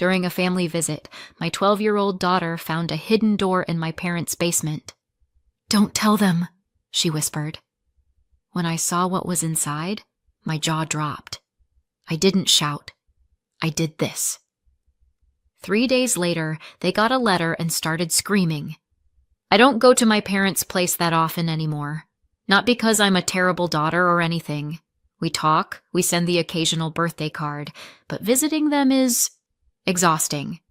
During a family visit, my 12-year-old daughter found a hidden door in my parents' basement. "Don't tell them," she whispered. When I saw what was inside, my jaw dropped. I didn't shout. I did this. 3 days later, they got a letter and started screaming. I don't go to my parents' place that often anymore. Not because I'm a terrible daughter or anything. We talk, we send the occasional birthday card, but visiting them is exhausting.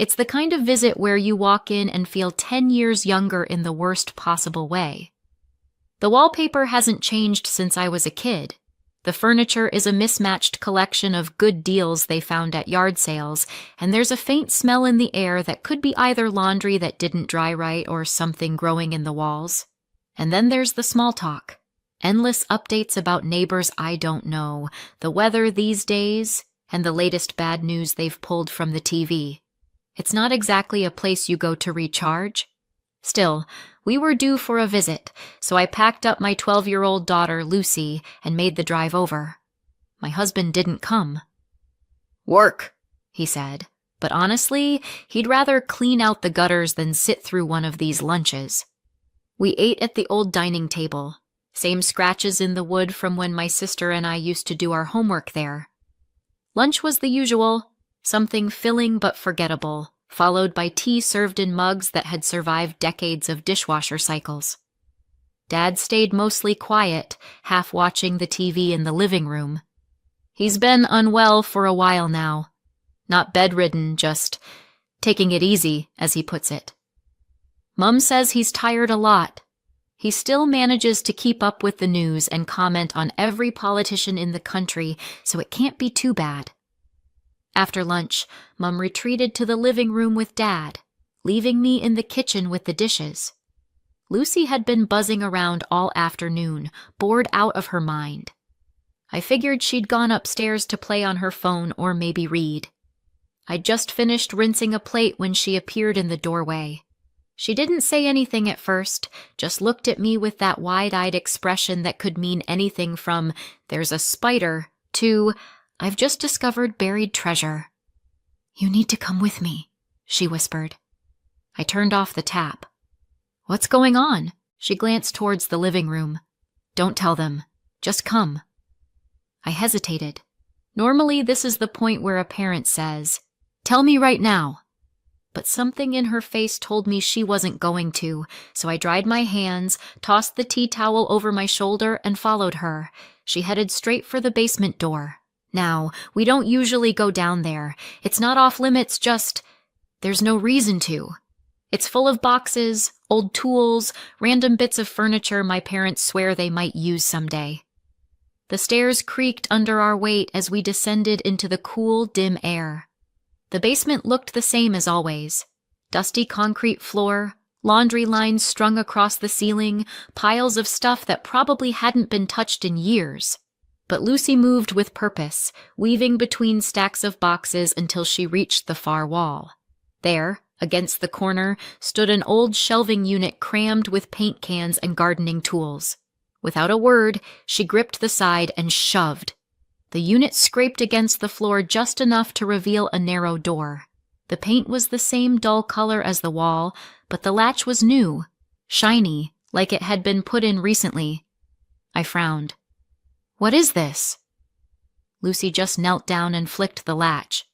It's the kind of visit where you walk in and feel 10 years younger in the worst possible way. The wallpaper hasn't changed since I was a kid. The furniture is a mismatched collection of good deals they found at yard sales, and there's a faint smell in the air that could be either laundry that didn't dry right or something growing in the walls. And then there's the small talk. Endless updates about neighbors I don't know, the weather these days, and the latest bad news they've pulled from the TV. It's not exactly a place you go to recharge. Still, we were due for a visit, so I packed up my 12-year-old daughter, Lucy, and made the drive over. My husband didn't come. "Work," he said, but honestly, he'd rather clean out the gutters than sit through one of these lunches. We ate at the old dining table, same scratches in the wood from when my sister and I used to do our homework there. Lunch was the usual, something filling but forgettable, followed by tea served in mugs that had survived decades of dishwasher cycles. Dad stayed mostly quiet, half watching the TV in the living room. He's been unwell for a while now. Not bedridden, just taking it easy, as he puts it. Mum says he's tired a lot. He still manages to keep up with the news and comment on every politician in the country, so it can't be too bad. After lunch, Mum retreated to the living room with Dad, leaving me in the kitchen with the dishes. Lucy had been buzzing around all afternoon, bored out of her mind. I figured she'd gone upstairs to play on her phone or maybe read. I'd just finished rinsing a plate when she appeared in the doorway. She didn't say anything at first, just looked at me with that wide-eyed expression that could mean anything from, "There's a spider," to, "I've just discovered buried treasure." "You need to come with me," she whispered. I turned off the tap. "What's going on?" She glanced towards the living room. "Don't tell them. Just come." I hesitated. Normally, this is the point where a parent says, "Tell me right now." But something in her face told me she wasn't going to, so I dried my hands, tossed the tea towel over my shoulder, and followed her. She headed straight for the basement door. Now, we don't usually go down there. It's not off limits, just there's no reason to. It's full of boxes, old tools, random bits of furniture my parents swear they might use someday. The stairs creaked under our weight as we descended into the cool, dim air. The basement looked the same as always. Dusty concrete floor, laundry lines strung across the ceiling, piles of stuff that probably hadn't been touched in years. But Lucy moved with purpose, weaving between stacks of boxes until she reached the far wall. There, against the corner, stood an old shelving unit crammed with paint cans and gardening tools. Without a word, she gripped the side and shoved. The unit scraped against the floor just enough to reveal a narrow door. The paint was the same dull color as the wall, but the latch was new, shiny, like it had been put in recently. I frowned. "What is this?" Lucy just knelt down and flicked the latch.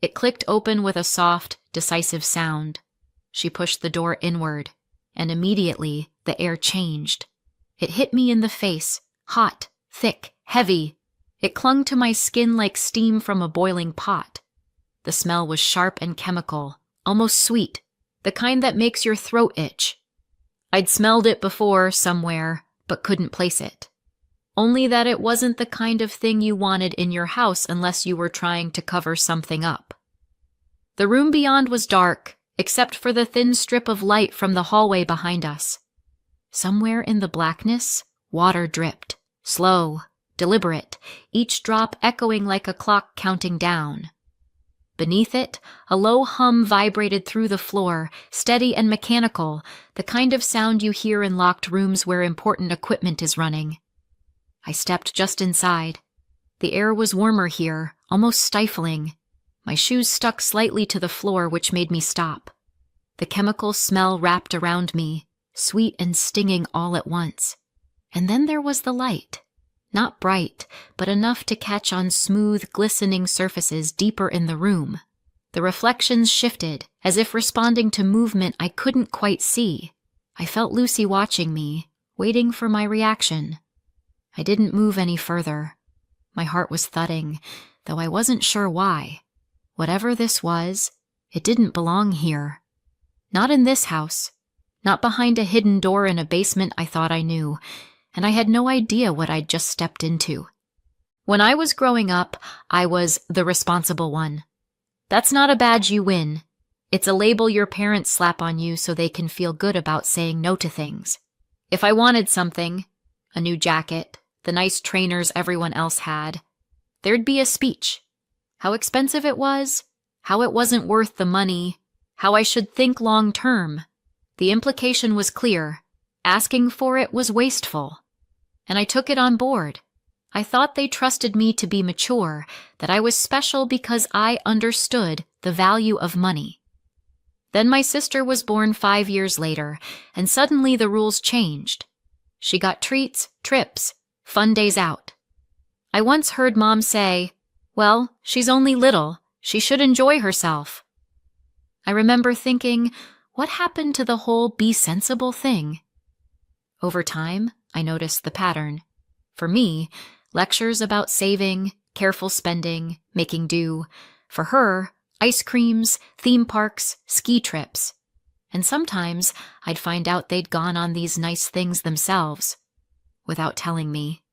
It clicked open with a soft, decisive sound. She pushed the door inward, and immediately the air changed. It hit me in the face, hot, thick, heavy. It clung to my skin like steam from a boiling pot. The smell was sharp and chemical, almost sweet, the kind that makes your throat itch. I'd smelled it before somewhere, but couldn't place it. Only that it wasn't the kind of thing you wanted in your house unless you were trying to cover something up. The room beyond was dark, except for the thin strip of light from the hallway behind us. Somewhere in the blackness, water dripped, slow, deliberate, each drop echoing like a clock counting down. Beneath it, a low hum vibrated through the floor, steady and mechanical, the kind of sound you hear in locked rooms where important equipment is running. I stepped just inside. The air was warmer here, almost stifling. My shoes stuck slightly to the floor, which made me stop. The chemical smell wrapped around me, sweet and stinging all at once. And then there was the light. Not bright, but enough to catch on smooth, glistening surfaces deeper in the room. The reflections shifted, as if responding to movement I couldn't quite see. I felt Lucy watching me, waiting for my reaction. I didn't move any further. My heart was thudding, though I wasn't sure why. Whatever this was, it didn't belong here. Not in this house. Not behind a hidden door in a basement I thought I knew, and I had no idea what I'd just stepped into. When I was growing up, I was the responsible one. That's not a badge you win. It's a label your parents slap on you so they can feel good about saying no to things. If I wanted something, a new jacket, the nice trainers everyone else had, there'd be a speech. How expensive it was, how it wasn't worth the money, how I should think long term. The implication was clear. Asking for it was wasteful. And I took it on board. I thought they trusted me to be mature, that I was special because I understood the value of money. Then my sister was born 5 years later, and suddenly the rules changed. She got treats, trips, fun days out. I once heard Mom say, "Well, she's only little. She should enjoy herself." I remember thinking, what happened to the whole be sensible thing? Over time, I noticed the pattern. For me, lectures about saving, careful spending, making do. For her, ice creams, theme parks, ski trips. And sometimes I'd find out they'd gone on these nice things themselves, without telling me.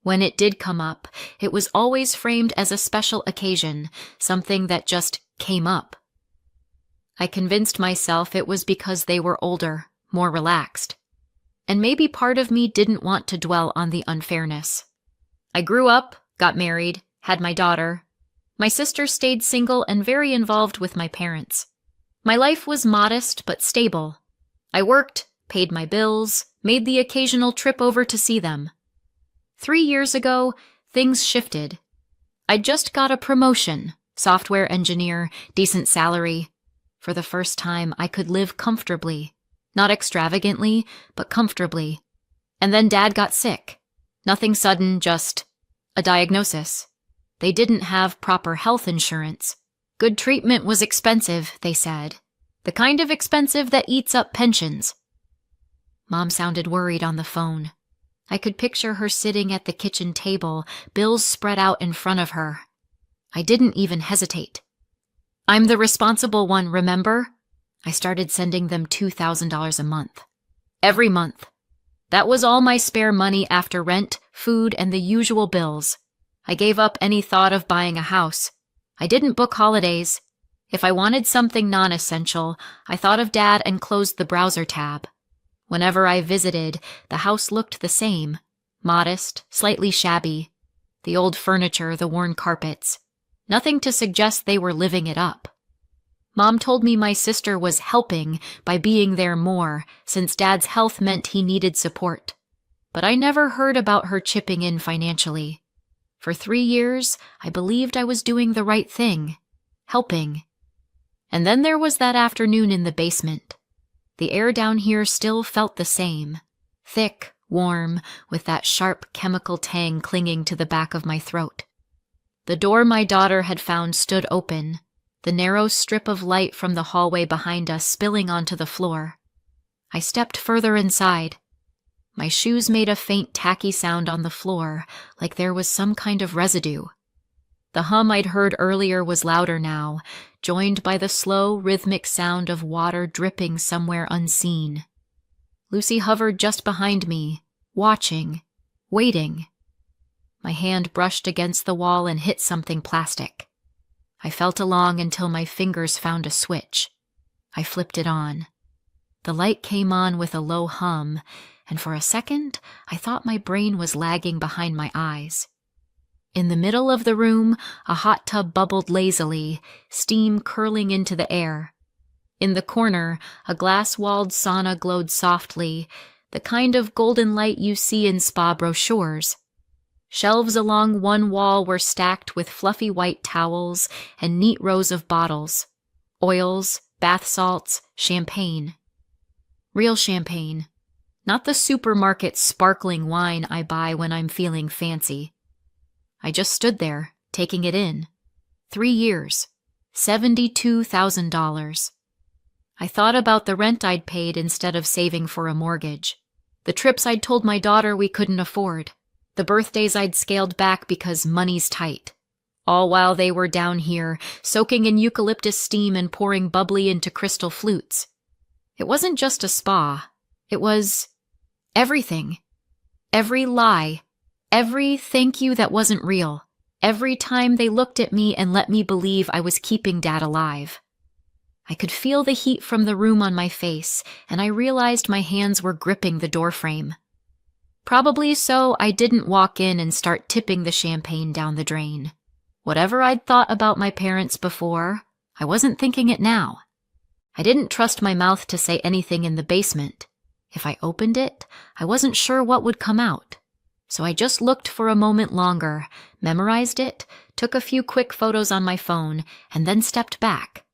When it did come up, it was always framed as a special occasion, something that just came up. I convinced myself it was because they were older, more relaxed. And maybe part of me didn't want to dwell on the unfairness. I grew up, got married, had my daughter. My sister stayed single and very involved with my parents. My life was modest but stable. I worked, paid my bills, made the occasional trip over to see them. 3 years ago, things shifted. I just got a promotion, software engineer, decent salary. For the first time, I could live comfortably. Not extravagantly, but comfortably. And then Dad got sick. Nothing sudden, just a diagnosis. They didn't have proper health insurance. Good treatment was expensive, they said. The kind of expensive that eats up pensions. Mom sounded worried on the phone. I could picture her sitting at the kitchen table, bills spread out in front of her. I didn't even hesitate. "I'm the responsible one, remember?" I started sending them $2,000 a month. Every month. That was all my spare money after rent, food, and the usual bills. I gave up any thought of buying a house. I didn't book holidays. If I wanted something non-essential, I thought of Dad and closed the browser tab. Whenever I visited, the house looked the same. Modest, slightly shabby. The old furniture, the worn carpets. Nothing to suggest they were living it up. Mom told me my sister was helping by being there more, since Dad's health meant he needed support. But I never heard about her chipping in financially. For 3 years, I believed I was doing the right thing, helping. And then there was that afternoon in the basement. The air down here still felt the same, thick, warm, with that sharp chemical tang clinging to the back of my throat. The door my daughter had found stood open, the narrow strip of light from the hallway behind us spilling onto the floor. I stepped further inside. My shoes made a faint tacky sound on the floor, like there was some kind of residue. The hum I'd heard earlier was louder now, joined by the slow, rhythmic sound of water dripping somewhere unseen. Lucy hovered just behind me, watching, waiting. My hand brushed against the wall and hit something plastic. I felt along until my fingers found a switch. I flipped it on. The light came on with a low hum, and for a second, I thought my brain was lagging behind my eyes. In the middle of the room, a hot tub bubbled lazily, steam curling into the air. In the corner, a glass-walled sauna glowed softly, the kind of golden light you see in spa brochures. Shelves along one wall were stacked with fluffy white towels and neat rows of bottles. Oils, bath salts, champagne. Real champagne. Not the supermarket sparkling wine I buy when I'm feeling fancy. I just stood there, taking it in. 3 years. $72,000. I thought about the rent I'd paid instead of saving for a mortgage. The trips I'd told my daughter we couldn't afford. The birthdays I'd scaled back because money's tight. All while they were down here, soaking in eucalyptus steam and pouring bubbly into crystal flutes. It wasn't just a spa. It was everything. Every lie. Every thank you that wasn't real. Every time they looked at me and let me believe I was keeping Dad alive. I could feel the heat from the room on my face, and I realized my hands were gripping the doorframe. Probably so I didn't walk in and start tipping the champagne down the drain. Whatever I'd thought about my parents before, I wasn't thinking it now. I didn't trust my mouth to say anything in the basement. If I opened it, I wasn't sure what would come out. So I just looked for a moment longer, memorized it, took a few quick photos on my phone, and then stepped back.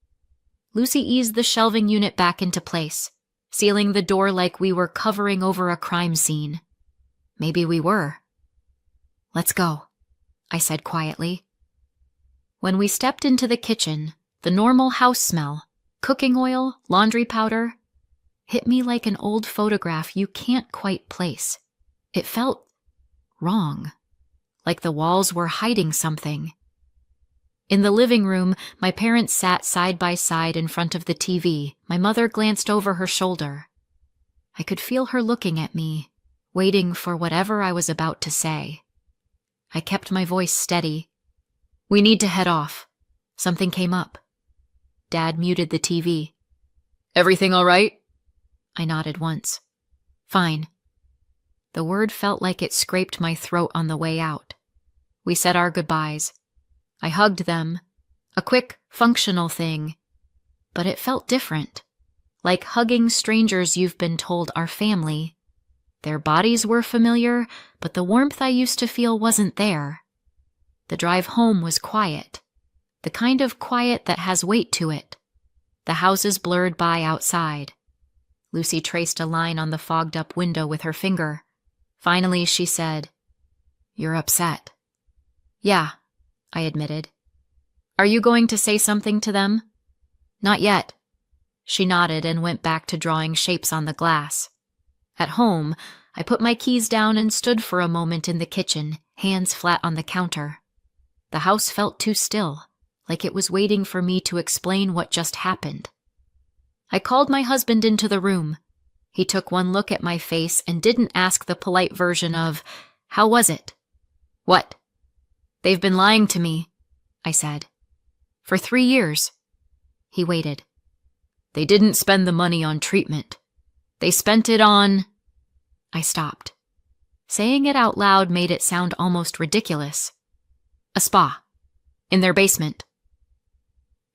Lucy eased the shelving unit back into place, sealing the door like we were covering over a crime scene. Maybe we were. "Let's go," I said quietly. When we stepped into the kitchen, the normal house smell, cooking oil, laundry powder, hit me like an old photograph you can't quite place. It felt wrong, like the walls were hiding something. In the living room, my parents sat side by side in front of the TV. My mother glanced over her shoulder. I could feel her looking at me, waiting for whatever I was about to say. I kept my voice steady. "We need to head off. Something came up." Dad muted the TV. "Everything all right?" I nodded once. "Fine." The word felt like it scraped my throat on the way out. We said our goodbyes. I hugged them. A quick, functional thing. But it felt different. Like hugging strangers you've been told are family. Their bodies were familiar, but the warmth I used to feel wasn't there. The drive home was quiet. The kind of quiet that has weight to it. The houses blurred by outside. Lucy traced a line on the fogged-up window with her finger. Finally, she said, "You're upset." "Yeah," I admitted. "Are you going to say something to them?" "Not yet." She nodded and went back to drawing shapes on the glass. At home, I put my keys down and stood for a moment in the kitchen, hands flat on the counter. The house felt too still, like it was waiting for me to explain what just happened. I called my husband into the room. He took one look at my face and didn't ask the polite version of, "How was it?" "What?" "They've been lying to me," I said. "For 3 years." He waited. "They didn't spend the money on treatment. They spent it on—" I stopped. Saying it out loud made it sound almost ridiculous. "A spa. In their basement."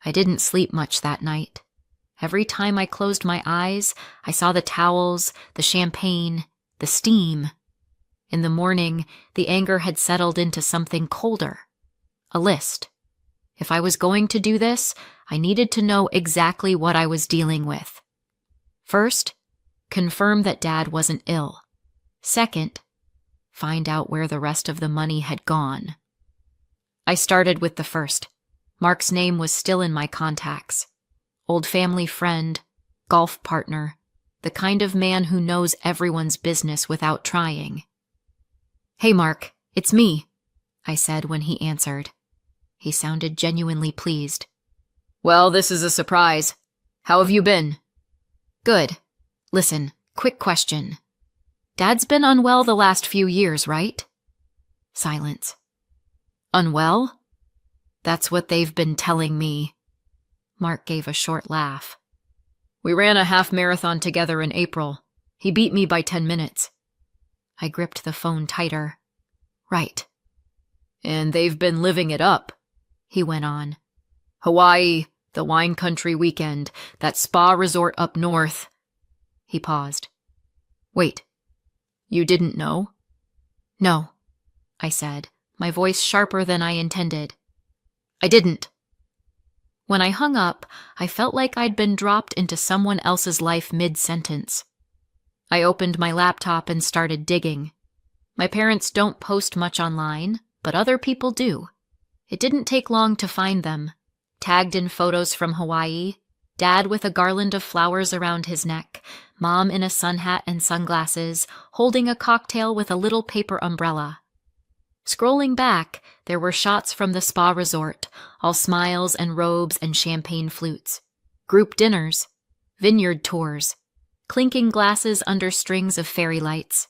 I didn't sleep much that night. Every time I closed my eyes, I saw the towels, the champagne, the steam. In the morning, the anger had settled into something colder. A list. If I was going to do this, I needed to know exactly what I was dealing with. First, confirm that Dad wasn't ill. Second, find out where the rest of the money had gone. I started with the first. Mark's name was still in my contacts. Old family friend, golf partner, the kind of man who knows everyone's business without trying. "Hey, Mark, it's me," I said when he answered. He sounded genuinely pleased. "Well, this is a surprise. How have you been?" "Good. Listen, quick question. Dad's been unwell the last few years, right?" Silence. "Unwell? That's what they've been telling me." Mark gave a short laugh. "We ran a half marathon together in April. He beat me by 10 minutes. I gripped the phone tighter. "Right." "And they've been living it up," he went on. "Hawaii, the wine country weekend, that spa resort up north." He paused. "Wait, you didn't know?" "No." I said, my voice sharper than I intended. I didn't. When I hung up, I felt like I'd been dropped into someone else's life mid-sentence. I opened my laptop and started digging. My parents don't post much online, but other people do. It didn't take long to find them, tagged in photos from Hawaii, Dad with a garland of flowers around his neck, Mom in a sun hat and sunglasses, holding a cocktail with a little paper umbrella. Scrolling back, there were shots from the spa resort, all smiles and robes and champagne flutes, group dinners, vineyard tours, clinking glasses under strings of fairy lights.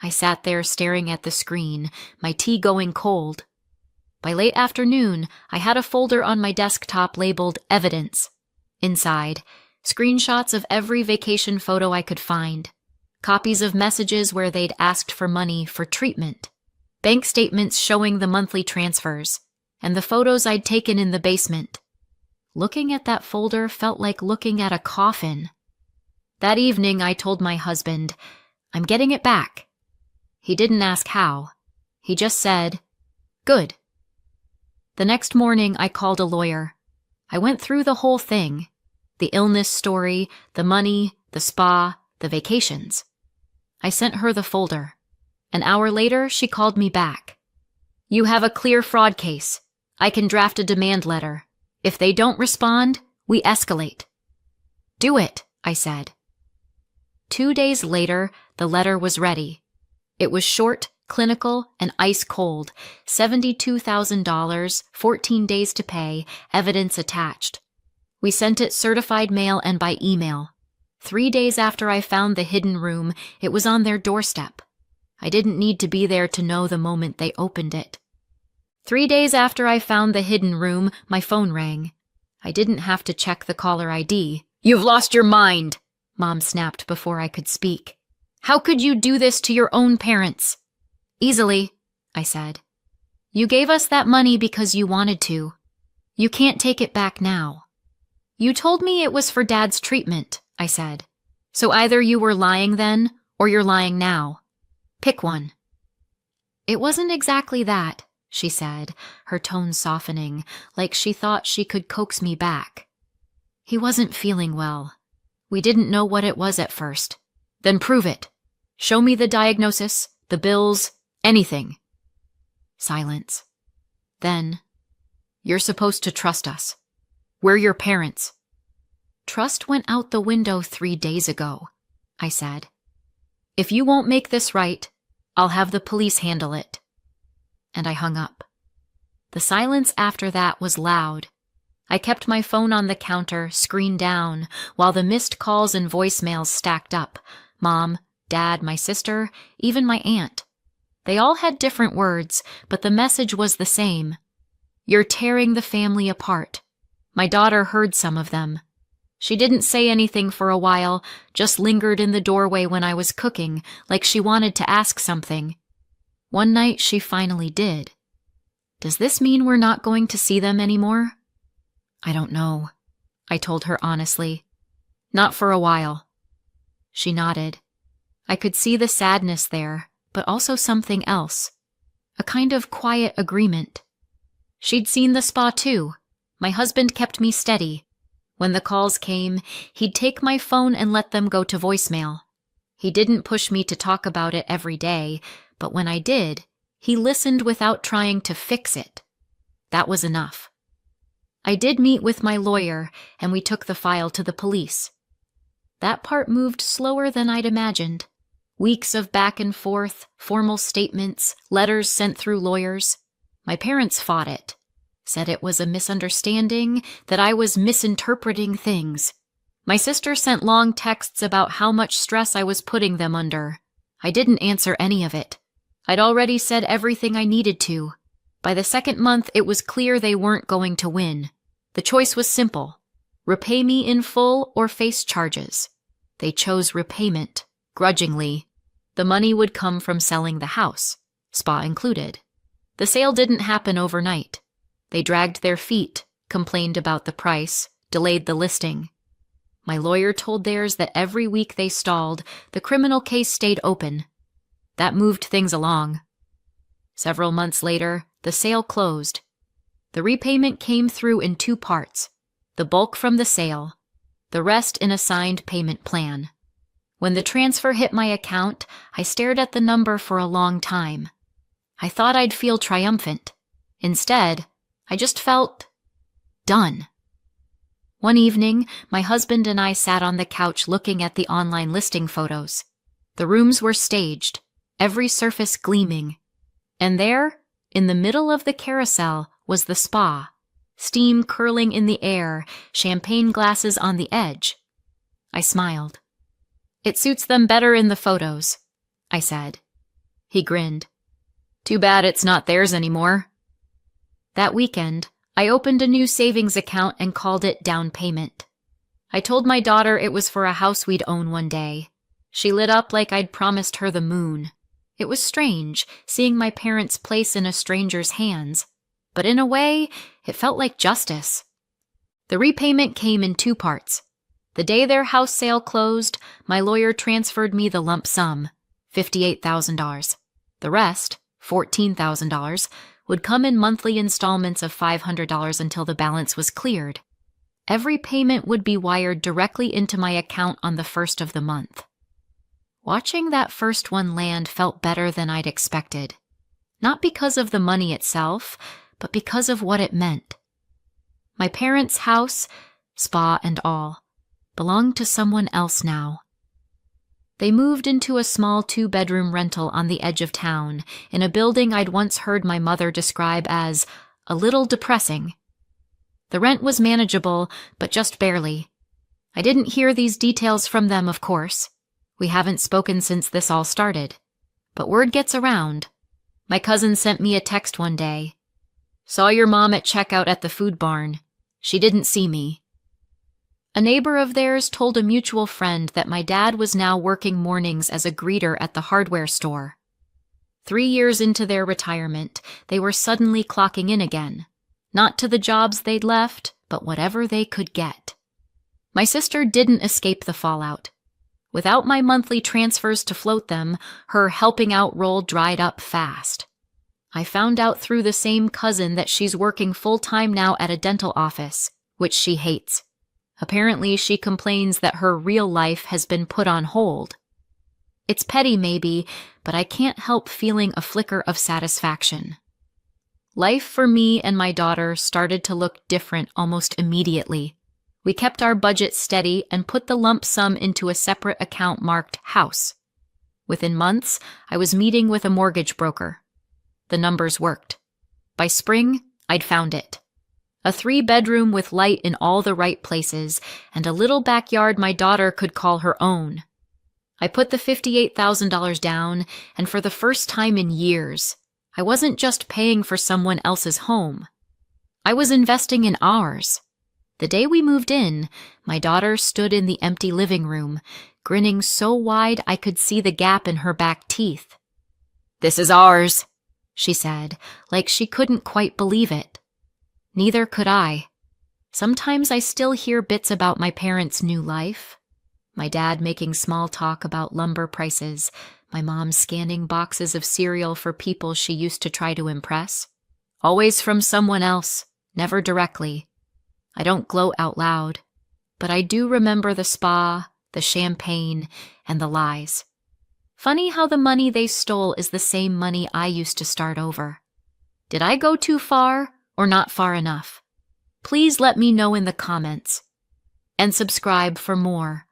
I sat there staring at the screen, my tea going cold. By late afternoon, I had a folder on my desktop labeled Evidence. Inside, screenshots of every vacation photo I could find, copies of messages where they'd asked for money for treatment, bank statements showing the monthly transfers, and the photos I'd taken in the basement. Looking at that folder felt like looking at a coffin. That evening, I told my husband, I'm getting it back. He didn't ask how. He just said, good. The next morning, I called a lawyer. I went through the whole thing. The illness story, the money, the spa, the vacations. I sent her the folder. An hour later, she called me back. You have a clear fraud case. I can draft a demand letter. If they don't respond, we escalate. Do it, I said. 2 days later, the letter was ready. It was short, clinical, and ice cold. $72,000, 14 days to pay, evidence attached. We sent it certified mail and by email. 3 days after I found the hidden room, it was on their doorstep. I didn't need to be there to know the moment they opened it. 3 days after I found the hidden room, my phone rang. I didn't have to check the caller ID. You've lost your mind, Mom snapped before I could speak. How could you do this to your own parents? Easily, I said. You gave us that money because you wanted to. You can't take it back now. You told me it was for Dad's treatment, I said. So either you were lying then, or you're lying now. Pick one. It wasn't exactly that, she said, her tone softening, like she thought she could coax me back. He wasn't feeling well. We didn't know what it was at first. Then prove it. Show me the diagnosis, the bills, anything. Silence. Then, you're supposed to trust us. We're your parents. Trust went out the window 3 days ago, I said. If you won't make this right, I'll have the police handle it. And I hung up. The silence after that was loud. I kept my phone on the counter, screen down, while the missed calls and voicemails stacked up. Mom, Dad, my sister, even my aunt. They all had different words, but the message was the same. You're tearing the family apart. My daughter heard some of them. She didn't say anything for a while, just lingered in the doorway when I was cooking, like she wanted to ask something. One night she finally did. Does this mean we're not going to see them anymore? I don't know, I told her honestly. Not for a while. She nodded. I could see the sadness there, but also something else. A kind of quiet agreement. She'd seen the spa too. My husband kept me steady. When the calls came, he'd take my phone and let them go to voicemail. He didn't push me to talk about it every day, but when I did, he listened without trying to fix it. That was enough. I did meet with my lawyer, and we took the file to the police. That part moved slower than I'd imagined. Weeks of back and forth, formal statements, letters sent through lawyers. My parents fought it, said it was a misunderstanding, that I was misinterpreting things. My sister sent long texts about how much stress I was putting them under. I didn't answer any of it. I'd already said everything I needed to. By the second month, it was clear they weren't going to win. The choice was simple. Repay me in full or face charges. They chose repayment, grudgingly. The money would come from selling the house, spa included. The sale didn't happen overnight. They dragged their feet, complained about the price, delayed the listing. My lawyer told theirs that every week they stalled, the criminal case stayed open. That moved things along. Several months later, the sale closed. The repayment came through in 2 parts, the bulk from the sale, the rest in a signed payment plan. When the transfer hit my account, I stared at the number for a long time. I thought I'd feel triumphant. Instead, I just felt done. One evening, my husband and I sat on the couch looking at the online listing photos. The rooms were staged, every surface gleaming. And there, in the middle of the carousel, was the spa, steam curling in the air, champagne glasses on the edge. I smiled. "It suits them better in the photos," I said. He grinned. "Too bad it's not theirs anymore." That weekend, I opened a new savings account and called it down payment. I told my daughter it was for a house we'd own one day. She lit up like I'd promised her the moon. It was strange, seeing my parents' place in a stranger's hands, but in a way, it felt like justice. The repayment came in 2 parts. The day their house sale closed, my lawyer transferred me the lump sum, $58,000. The rest, $14,000, would come in monthly installments of $500 until the balance was cleared. Every payment would be wired directly into my account on the first of the month. Watching that first one land felt better than I'd expected. Not because of the money itself, but because of what it meant. My parents' house, spa and all, belonged to someone else now. They moved into a small 2-bedroom rental on the edge of town, in a building I'd once heard my mother describe as a little depressing. The rent was manageable, but just barely. I didn't hear these details from them, of course. We haven't spoken since this all started. But word gets around. My cousin sent me a text one day. "Saw your mom at checkout at the food barn. She didn't see me." A neighbor of theirs told a mutual friend that my dad was now working mornings as a greeter at the hardware store. 3 years into their retirement, they were suddenly clocking in again. Not to the jobs they'd left, but whatever they could get. My sister didn't escape the fallout. Without my monthly transfers to float them, her helping out role dried up fast. I found out through the same cousin that she's working full-time now at a dental office, which she hates. Apparently, she complains that her real life has been put on hold. It's petty maybe, but I can't help feeling a flicker of satisfaction. Life for me and my daughter started to look different almost immediately. We kept our budget steady and put the lump sum into a separate account marked house. Within months, I was meeting with a mortgage broker. The numbers worked. By spring, I'd found it. A 3-bedroom with light in all the right places, and a little backyard my daughter could call her own. I put the $58,000 down, and for the first time in years, I wasn't just paying for someone else's home. I was investing in ours. The day we moved in, my daughter stood in the empty living room, grinning so wide I could see the gap in her back teeth. "This is ours," she said, like she couldn't quite believe it. Neither could I. Sometimes I still hear bits about my parents' new life. My dad making small talk about lumber prices, my mom scanning boxes of cereal for people she used to try to impress. Always from someone else, never directly. I don't gloat out loud, but I do remember the spa, the champagne, and the lies. Funny how the money they stole is the same money I used to start over. Did I go too far or not far enough? Please let me know in the comments. And subscribe for more